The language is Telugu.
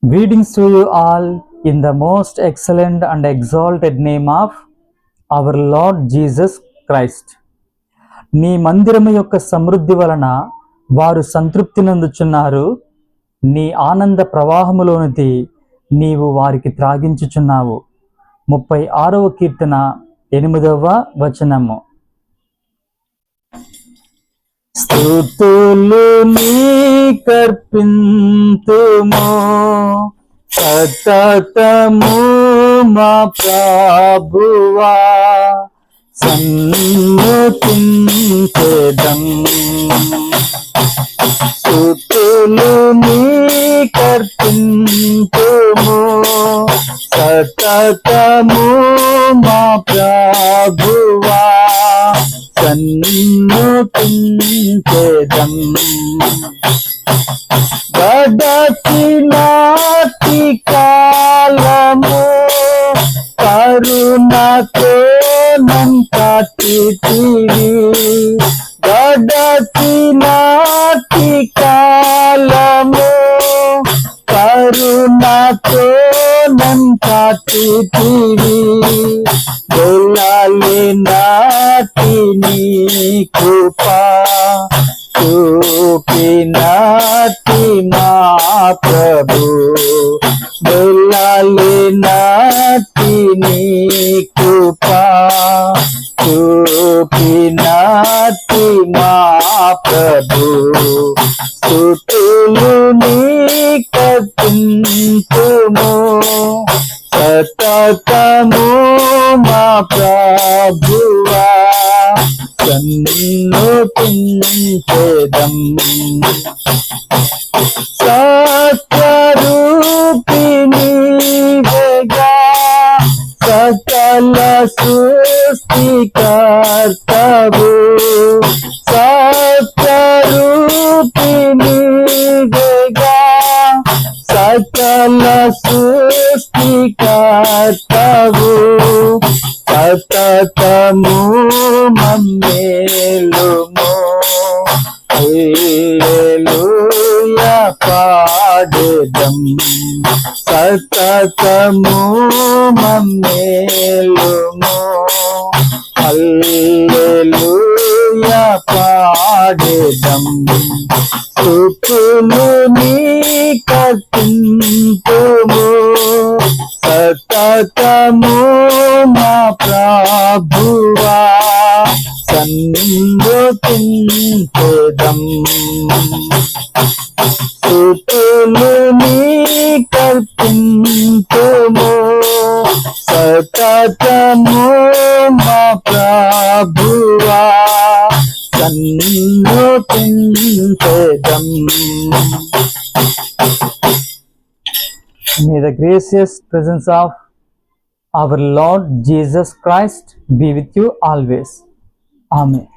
Greetings to you all in the most excellent and exalted name of our Lord Jesus Christ. నీ మందిరము యొక్క సమృద్ధి వలన వారు సంతృప్తి నందుచున్నారు. నీ ఆనంద ప్రవాహములోనిది నీవు వారికి త్రాగించుచున్నావు. 36వ కీర్తన 8వ వచనము. స్తుతులు నీకర్పింతుము సతతము మా ప్రభువా, సన్నుతించెదం. స్తుతులు నీకర్పింతుము సతతము మా ప్రభువా, సన్నుతించెదం. గడచినాటి కాలము కరుణతో నంతటివి, గడచినాటి కాలము కరుణతో నంతటివి, దొల్లాలి నాటి నీ కృపా చూపినాటి మా ప్రభు, దొల్లాలి నాటి నీ కృపా చూపినాటి మా ప్రభు. స్తుతులు నీకర్పింతుము సతతము మా ప్రభువా, సన్నుతించెదం. సత్యరూపి నీవేగా, సకల సృష్టికర్తవు. సత్యరూపి నీవేగా, సకల సృష్టికర్తవు. సతతము మమ్మేలుము, హల్లెలూయా పాడెదం. సతతము మమ్మేలుము, హల్లెలూయా పాడెదం. స్తుతులు నీకర్పింతుము సతతము మా ప్రభువా, సన్నుతించెదం. స్తుతులు నీకర్పింతుము సతతము మా ప్రభువా, సన్నుతించెదం. May the gracious presence of our Lord Jesus Christ be with you always. Amen.